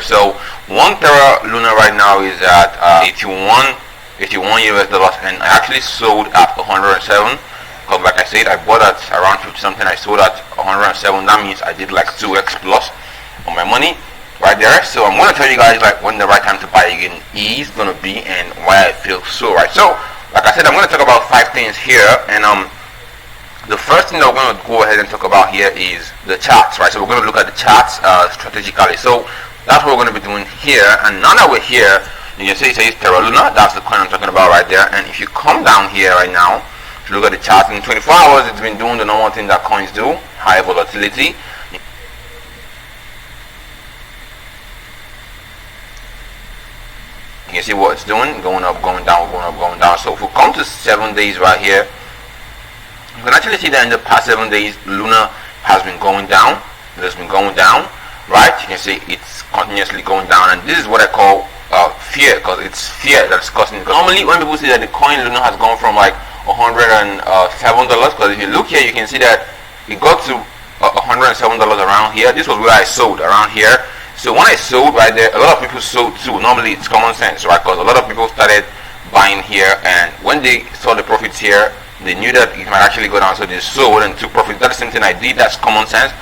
here. So 1 Terra Luna right now is at 81 US dollars, and I actually sold at 107. Because like I said, I bought at around 50 something, I sold at 107. That means I did like 2x plus on my money right there. So I'm going to tell you guys like when the right time to buy again is going to be and why I feel so right. So like I said, I'm going to talk about 5 things here, and the first thing that we're going to go ahead and talk about here is the charts, right? So we're going to look at the charts strategically. So that's what we're going to be doing here. And now that we're here, you can see it says Terra Luna. That's the coin I'm talking about right there. And if you come down here right now, if you look at the chart in 24 hours, it's been doing the normal thing that coins do: high volatility. You can see what it's doing, going up, going down, going up, going down. So if we come to 7 days right here, you can actually see that in the past 7 days, Luna has been going down. It has been going down, right? You can see it's continuously going down, and this is what I call fear, because it's fear that's causing it. Normally, when people see that the coin Luna has gone from like $107, because if you look here, you can see that it got to $107 around here. This was where I sold, around here. So when I sold right there, a lot of people sold too. Normally it's common sense, right? Because a lot of people started buying here, and when they saw the profits here, they knew that it might actually go down, so they sold and took profit. That's the same thing I did. That's common sense.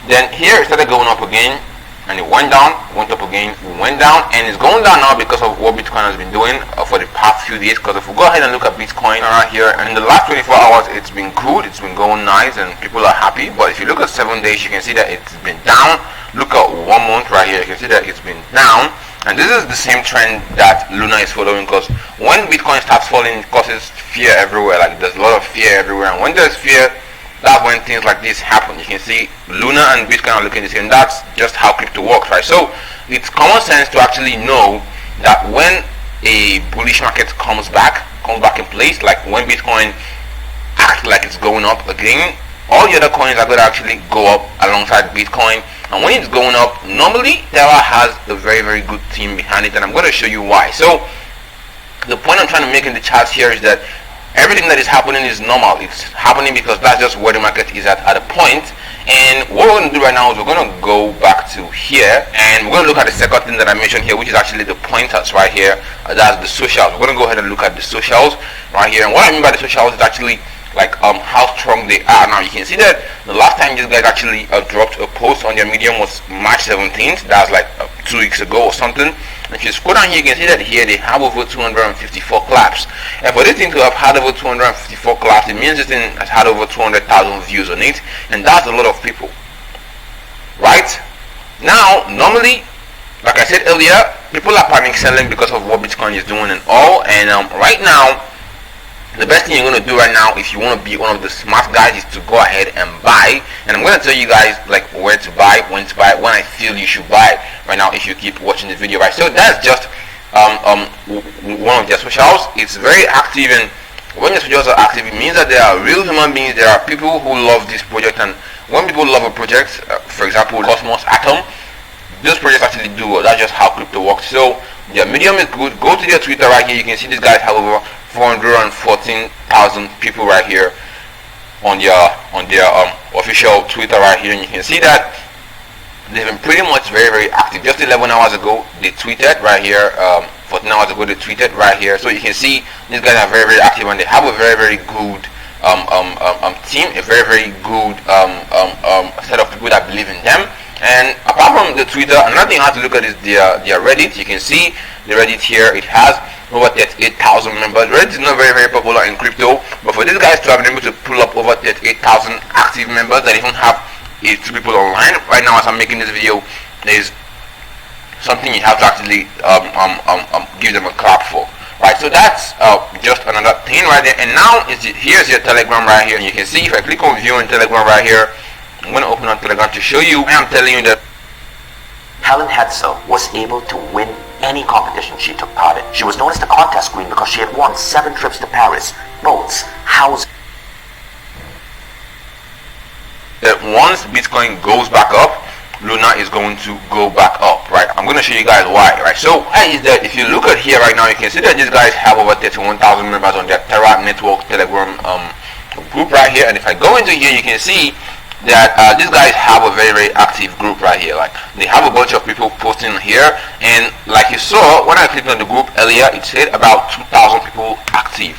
Then here it started going up again, and it went down, went up again, went down, and it's going down now because of what Bitcoin has been doing for the past few days. Because if we go ahead and look at Bitcoin right here, and in the last 24 hours it's been good, it's been going nice, and people are happy. But if you look at 7 days, you can see that it's been down. Look at 1 month right here, you can see that it's been down. And this is the same trend that Luna is following, because when Bitcoin starts falling, it causes fear everywhere. Like there's a lot of fear everywhere, and when there's fear, that's when things like this happen. You can see Luna and Bitcoin are looking the same. That's just how crypto works, right? So it's common sense to actually know that when a bullish market comes back in place, like when Bitcoin acts like it's going up again, all the other coins are going to actually go up alongside Bitcoin. And when it's going up, normally Terra has a very, very good team behind it, and I'm going to show you why. So the point I'm trying to make in the charts here is that everything that is happening is normal. It's happening because that's just where the market is at a point. And what we're going to do right now is we're going to go back to here, and we're going to look at the second thing that I mentioned here, which is actually the pointers right here. That's the socials. We're going to go ahead and look at the socials right here. And what I mean by the socials is actually like how strong they are. Now you can see that the last time these guys actually dropped a post on their Medium was March 17th. That's like 2 weeks ago or something. And if you scroll down here, you can see that here they have over 254 claps. And for this thing to have had over 254 claps, it means this thing has had over 200,000 views on it, and that's a lot of people, right? Now normally, like I said earlier, people are panic selling because of what Bitcoin is doing and all. And right now, the best thing you're going to do right now, if you want to be one of the smart guys, is to go ahead and buy. And I'm going to tell you guys like where to buy, when to buy, when I feel you should buy right now if you keep watching the video, right? So that's just one of their socials. It's very active, and when the socials are active, it means that there are real human beings. There are people who love this project, and when people love a project, for example Cosmos Atom, those projects actually do. That's just how crypto works. So their Medium is good. Go to their Twitter right here. You can see these guys have over 414,000 people right here on their official Twitter right here, and you can see that they've been pretty much very, very active. Just 11 hours ago they tweeted right here, 14 hours ago they tweeted right here. So you can see these guys are very, very active, and they have a very, very good team, a very, very good set of people that believe in them. And apart from the Twitter, another thing you have to look at is their Reddit. You can see the Reddit here. It has over 38,000 members. Reddit is not very, very popular in crypto, but for these guys to have been able to pull up over 38,000 active members that even have 82 people online right now as I'm making this video is something you have to actually give them a clap for, right? So that's just another thing right there. And now here's your Telegram right here, and you can see if I click on view in Telegram right here, I'm going to open up Telegram to show you. I'm telling you that Helen Hetzel was able to win any competition she took part in. She was known as the contest queen because she had won 7 trips to Paris, boats, houses. That once Bitcoin goes back up, Luna is going to go back up, right? I'm going to show you guys why, right? So why is that? If you look at here right now, you can see that these guys have over 31,000 members on their Terra Network Telegram group right here. And if I go into here, you can see that these guys have a very active group right here. Like they have a bunch of people posting here, and like you saw when I clicked on the group earlier, it said about 2,000 people active.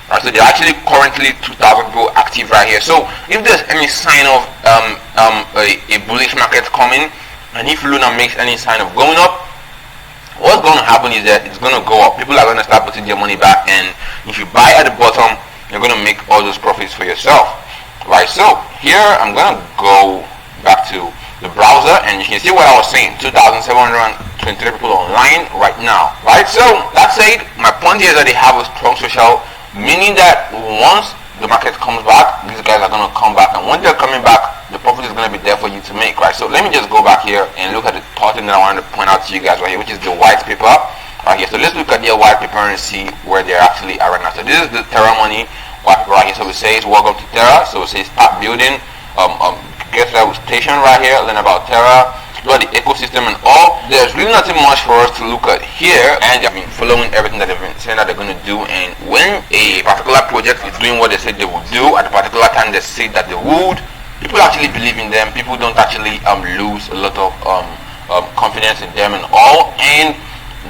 Right, so there are actually currently 2,000 people active right here. So if there's any sign of a bullish market coming, and if Luna makes any sign of going up, what's going to happen is that it's going to go up. People are going to start putting their money back, and if you buy at the bottom, you're going to make all those profits for yourself. Right, so here I'm going to go back to the browser, and you can see what I was saying, 2,723 people online right now. Right, so that's it. My point here is that they have a strong social, meaning that once the market comes back, these guys are going to come back, and when they're coming back, the profit is going to be there for you to make. Right, so let me just go back here and look at the third thing that I wanted to point out to you guys right here, which is the white paper right here. So let's look at their white paper and see where they're actually at right now. So this is the Terra money right here. So it says welcome to Terra. So it says start building, get started with station right here, learn about Terra, look at the ecosystem and all. There's really nothing much for us to look at here, and they've been following everything that they've been saying that they're going to do. And when a particular project is doing what they said they would do at a particular time they said that they would, people actually believe in them. People don't actually lose a lot of confidence in them and all. And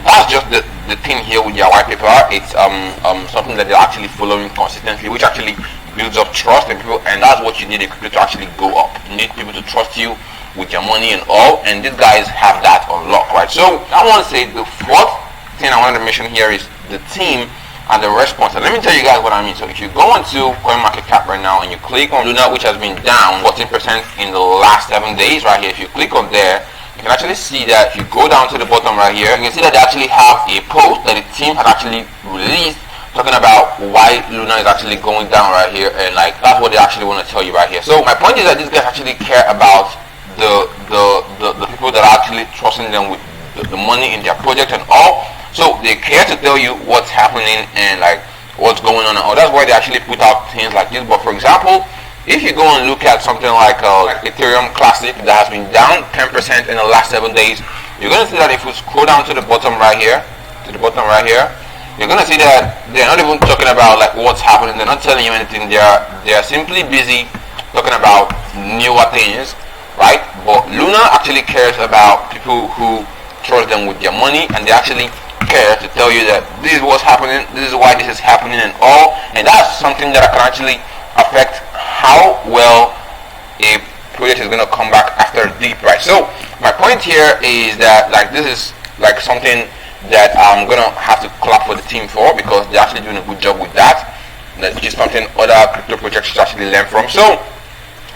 that's just the thing here with your white paper. It's something that they're actually following consistently, which actually builds up trust in people, and that's what you need a crypto to actually go up. You need people to trust you with your money and all, and these guys have that on lock, right? So I want to say the fourth thing I wanted to mention here is the team and the response. And let me tell you guys what I mean. So if you go into CoinMarketCap right now and you click on Luna, which has been down 14% in the last 7 days right here, if you click on there, you can actually see that if you go down to the bottom right here, you can see that they actually have a post that the team had actually released talking about why Luna is actually going down right here, and like that's what they actually want to tell you right here. So my point is that these guys actually care about the people that are actually trusting them with the money in their project and all. So they care to tell you what's happening and like what's going on and all. That's why they actually put out things like this. But for example, if you go and look at something like Ethereum Classic that has been down 10% in the last 7 days, you're going to see that if we scroll down to the bottom right here, you're going to see that they're not even talking about like what's happening. They're not telling you anything. They're simply busy talking about newer things, right? But Luna actually cares about people who trust them with their money, and they actually care to tell you that this is what's happening, this is why this is happening and all. And that's something that can actually affect how well a project is going to come back after a dip, right? So my point here is that like this is like something that I'm going to have to clap for the team for, because they're actually doing a good job with that, which is something other crypto projects should actually learn from. So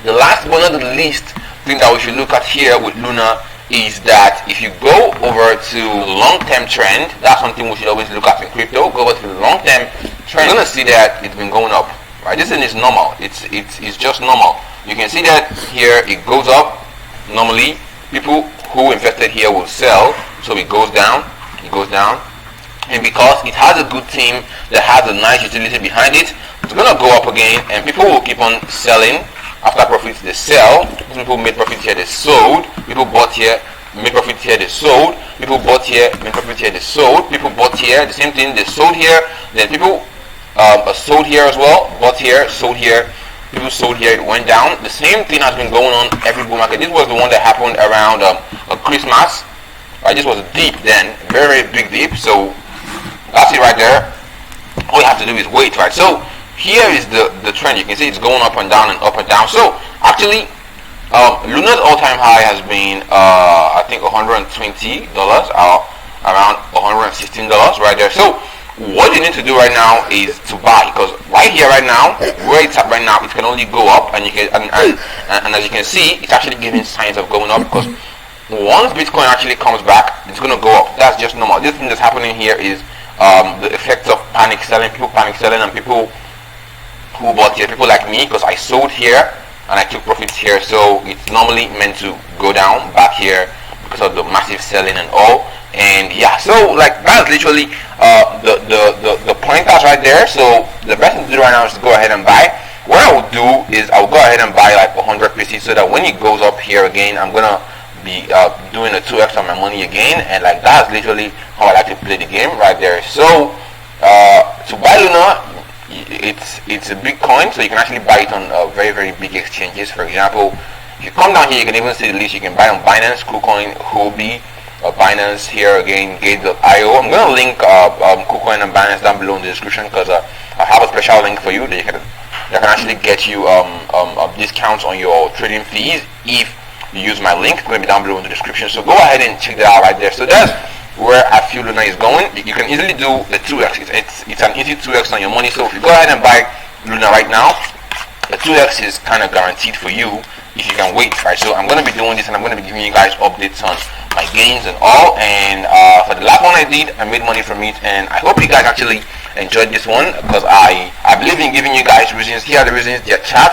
the last but not the least thing that we should look at here with Luna is that if you go over to long-term trend, that's something we should always look at in crypto. Go over to the long-term trend, you're going to see that it's been going up. Right, this thing is normal. It's just normal. You can see that here it goes up. Normally, people who invested here will sell, so it goes down, and because it has a good team that has a nice utility behind it, it's gonna go up again, and people will keep on selling. After profits, they sell. People made profit here, they sold. People bought here, made profit here, they sold. People bought here, made profit here, they sold. People bought here, the same thing, they sold here. Then people sold here as well, bought here, sold here, people sold here, it went down. The same thing has been going on every bull market. This was the one that happened around Christmas. Right, this was a dip then, very big dip. So that's it right there. All you have to do is wait, right? So here is the trend. You can see it's going up and down and up and down. So actually Luna's all-time high has been I think $120 around $116 right there. So what you need to do right now is to buy, because right here right now where it's at right now, it can only go up, and you can and as you can see, it's actually giving signs of going up, because once Bitcoin actually comes back, it's going to go up. That's just normal. This thing that's happening here is the effects of panic selling, people panic selling, and people who bought here, people like me, because I sold here and I took profits here. So it's normally meant to go down back here because of the massive selling and all. And yeah, so like that's literally the pointers right there. So the best thing to do right now is to go ahead and buy. What I will do is I'll go ahead and buy like 100 pieces, so that when it goes up here again, I'm gonna be doing a 2x on my money again. And like that's literally how I like to play the game right there. So to buy Luna, it's a big coin, so you can actually buy it on very big exchanges. For example, if you come down here, you can even see the list. You can buy on Binance, KuCoin, Huobi, Binance here again, Gate.io. I'm gonna link KuCoin and Binance down below in the description because I have a special link for you that can actually get you discounts on your trading fees if you use my link. It's gonna be down below in the description. So go ahead and check that out right there. So that's where I feel Luna is going. You can easily do the 2x. It's an easy 2x on your money. So if you go ahead and buy Luna right now, the 2x is kind of guaranteed for you if you can wait, right? So I'm going to be doing this, and I'm going to be giving you guys updates on my gains and all. And for the last one I did, I made money from it, and I hope you guys actually enjoyed this one because I believe in giving you guys reasons. Here are the reasons. Their chat